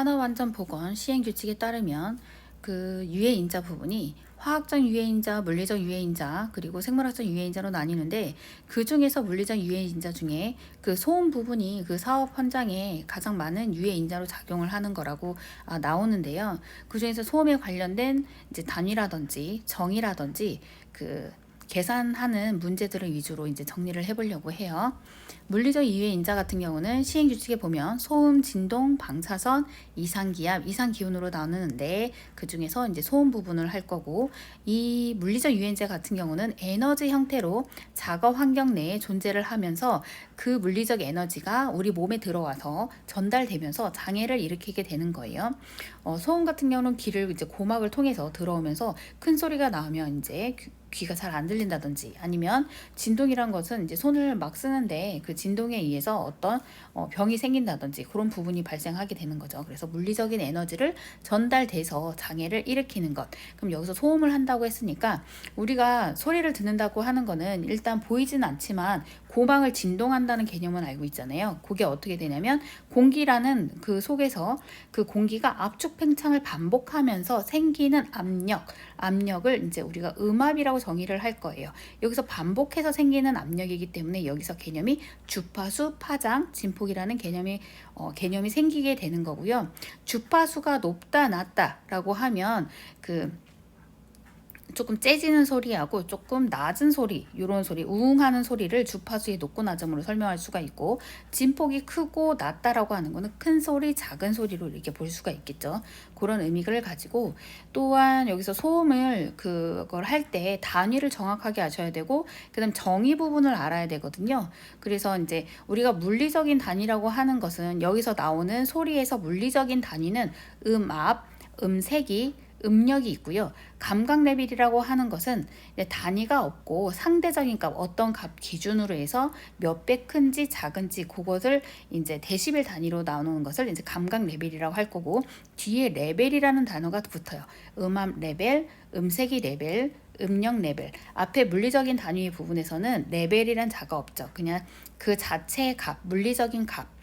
산업안전보건 시행규칙에 따르면 그 유해인자 부분이 화학적 유해인자, 물리적 유해인자, 그리고 생물학적 유해인자로 나뉘는데 그 중에서 물리적 유해인자 중에 그 소음 부분이 그 사업 현장에 가장 많은 유해인자로 작용을 하는 거라고 나오는데요. 그 중에서 소음에 관련된 이제 단위라든지 정의라든지 그 계산하는 문제들을 위주로 이제 정리를 해보려고 해요. 물리적 유해인자 같은 경우는 시행규칙에 보면 소음, 진동, 방사선, 이상기압, 이상기온으로 나누는데 그 중에서 이제 소음 부분을 할 거고, 이 물리적 유해인자 같은 경우는 에너지 형태로 작업 환경 내에 존재를 하면서 그 물리적 에너지가 우리 몸에 들어와서 전달되면서 장애를 일으키게 되는 거예요. 소음 같은 경우는 귀를 이제 고막을 통해서 들어오면서 큰 소리가 나오면 이제 귀가 잘 안 들린다든지, 아니면 진동이란 것은 이제 손을 막 쓰는데 그 진동에 의해서 어떤 병이 생긴다든지 그런 부분이 발생하게 되는 거죠. 그래서 물리적인 에너지를 전달돼서 장애를 일으키는 것. 그럼 여기서 소음을 한다고 했으니까 우리가 소리를 듣는다고 하는 거는 일단 보이지는 않지만 고막을 진동한다는 개념은 알고 있잖아요. 그게 어떻게 되냐면 공기라는 그 속에서 그 공기가 압축 팽창을 반복하면서 생기는 압력을 이제 우리가 음압이라고 정의를 할 거예요. 여기서 반복해서 생기는 압력이기 때문에 여기서 개념이 주파수, 파장, 진폭이라는 개념이 생기게 되는 거고요. 주파수가 높다, 낮다라고 하면 그 조금 째지는 소리하고 조금 낮은 소리, 이런 소리, 우웅하는 소리를 주파수의 높고 낮음으로 설명할 수가 있고, 진폭이 크고 낮다라고 하는 거는 큰 소리, 작은 소리로 이렇게 볼 수가 있겠죠. 그런 의미를 가지고, 또한 여기서 소음을 그걸 할 때 단위를 정확하게 아셔야 되고, 그다음 정의 부분을 알아야 되거든요. 그래서 이제 우리가 물리적인 단위라고 하는 것은 여기서 나오는 소리에서 물리적인 단위는 음압, 음세기, 음력이 있고요. 감각 레벨이라고 하는 것은 단위가 없고 상대적인 값, 어떤 값 기준으로 해서 몇 배 큰지 작은지 그것을 이제 데시벨 단위로 나오는 것을 이제 감각 레벨이라고 할 거고, 뒤에 레벨이라는 단어가 붙어요. 음압 레벨, 음세기 레벨, 음력 레벨. 앞에 물리적인 단위의 부분에서는 레벨이란 자가 없죠. 그냥 그 자체의 값, 물리적인 값.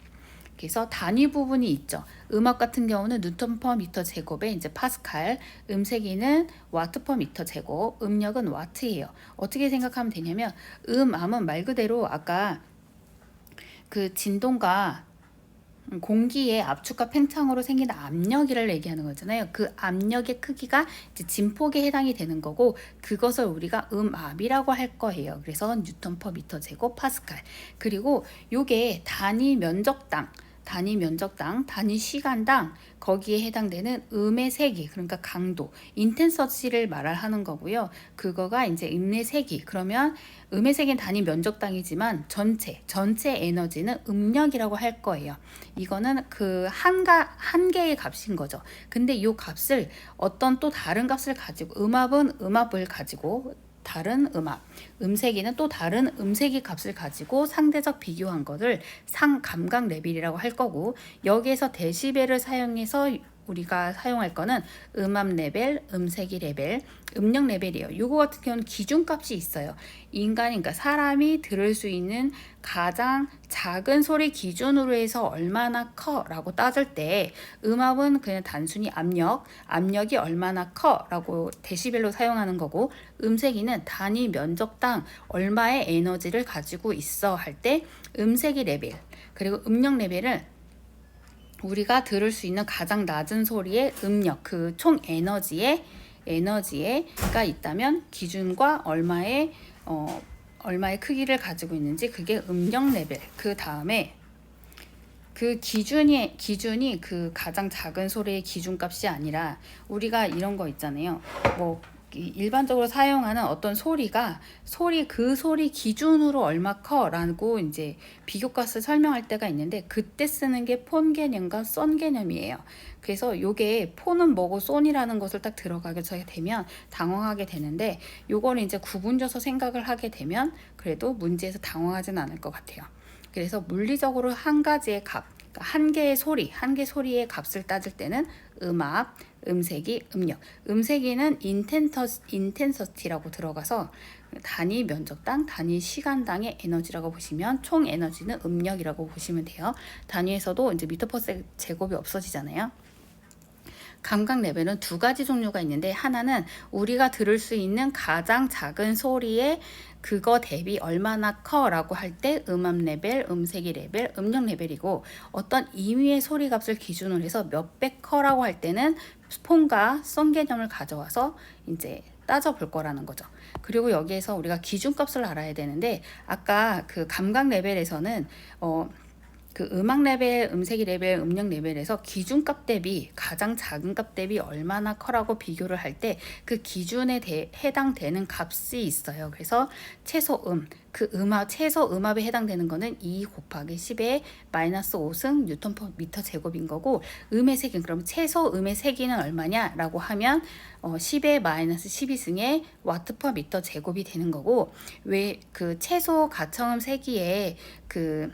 그래서 단위 부분이 있죠. 음압 같은 경우는 뉴턴 퍼 미터 제곱에 이제 파스칼, 음세기는 와트 퍼 미터 제곱, 음력은 와트예요. 어떻게 생각하면 되냐면 음암은 말 그대로 아까 그 진동과 공기의 압축과 팽창으로 생기는 압력이를 얘기하는 거잖아요. 그 압력의 크기가 이제 진폭에 해당이 되는 거고, 그것을 우리가 음압이라고 할 거예요. 그래서 뉴턴 퍼 미터 제곱 파스칼. 그리고 요게 단위 면적당, 단위 시간당 거기에 해당되는 음의 세기, 그러니까 강도, 인텐서시를 말하는 거고요. 그거가 이제 음의 세기. 그러면 음의 세기는 단위 면적당이지만 전체 에너지는 음력이라고 할 거예요. 이거는 그 한 개의 값인 거죠. 근데 이 값을 어떤 또 다른 값을 가지고, 음압은 음압을 가지고 다른 음압, 음세기는 또 다른 음세기 값을 가지고 상대적 비교한 것을 상감각 레벨이라고 할 거고, 여기에서 데시벨을 사용해서 우리가 사용할 거는 음압 레벨, 음세기 레벨, 음력 레벨이에요. 이거 같은 경우는 기준값이 있어요. 그러니까 사람이 들을 수 있는 가장 작은 소리 기준으로 해서 얼마나 커라고 따질 때, 음압은 그냥 단순히 압력이 얼마나 커라고 데시벨로 사용하는 거고, 음세기는 단위 면적당 얼마의 에너지를 가지고 있어 할 때 음세기 레벨, 그리고 음력 레벨은 우리가 들을 수 있는 가장 낮은 소리의 음력, 그 총 에너지가 있다면 기준과 얼마의 크기를 가지고 있는지, 그게 음력 레벨. 그 다음에 그 기준이 그 가장 작은 소리의 기준값이 아니라, 우리가 이런 거 있잖아요. 뭐 일반적으로 사용하는 어떤 그 소리 기준으로 얼마 커라고 이제 비교값을 설명할 때가 있는데, 그때 쓰는 게 폰 개념과 선 개념이에요. 그래서 요게 폰은 뭐고 쏜이라는 것을 딱 들어가게 되면 당황하게 되는데, 요거를 이제 구분져서 생각을 하게 되면 그래도 문제에서 당황하진 않을 것 같아요. 그래서 물리적으로 한 가지의 값, 그러니까 한 개 소리의 값을 따질 때는 음압, 음세기, 음력. 음세기는 인텐서티라고 들어가서 단위 면적당, 단위 시간당의 에너지라고 보시면 총 에너지는 음력이라고 보시면 돼요. 단위에서도 이제 미터 퍼 제곱이 없어지잖아요. 감각 레벨은 두 가지 종류가 있는데, 하나는 우리가 들을 수 있는 가장 작은 소리의 그거 대비 얼마나 커라고 할 때 음압 레벨, 음세기 레벨, 음력 레벨이고, 어떤 임의의 소리 값을 기준으로 해서 몇 배 커라고 할 때는 폰과 선 개념을 가져와서 이제 따져 볼 거라는 거죠. 그리고 여기에서 우리가 기준값을 알아야 되는데, 아까 그 감각 레벨에서는 그 음악 레벨, 음색이 레벨, 음력 레벨에서 기준값 대비 가장 작은 값 대비 얼마나 커라고 비교를 할 때 그 기준에 해당되는 값이 있어요. 그래서 최소음, 그 최소 음압에 해당되는 거는 2 곱하기 10의 마이너스 5승 뉴턴 퍼 미터 제곱인 거고, 음의 세기, 그럼 최소 음의 세기는 얼마냐라고 하면 10의 마이너스 12승의 와트 퍼 미터 제곱이 되는 거고, 왜 그 최소 가청음 세기에 그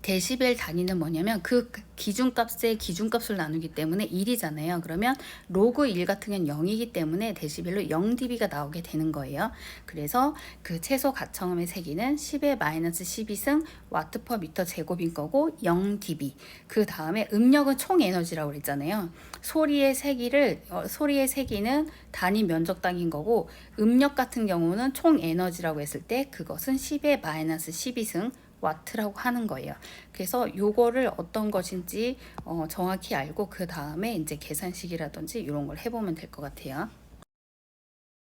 데시벨 단위는 뭐냐면 그 기준값의 기준값을 나누기 때문에 1이잖아요. 그러면 로그 1 같은 경우는 0이기 때문에 데시벨로 0dB가 나오게 되는 거예요. 그래서 그 최소 가청음의 세기는 10의 마이너스 12승 와트 퍼 미터 제곱인 거고 0dB. 그 다음에 음력은 총 에너지라고 그랬잖아요. 소리의 세기는 단위 면적당인 거고, 음력 같은 경우는 총 에너지라고 했을 때 그것은 10의 마이너스 12승 와트라고 하는 거예요. 그래서 요거를 어떤 것인지 정확히 알고 그 다음에 이제 계산식이라든지 이런 걸 해보면 될 것 같아요.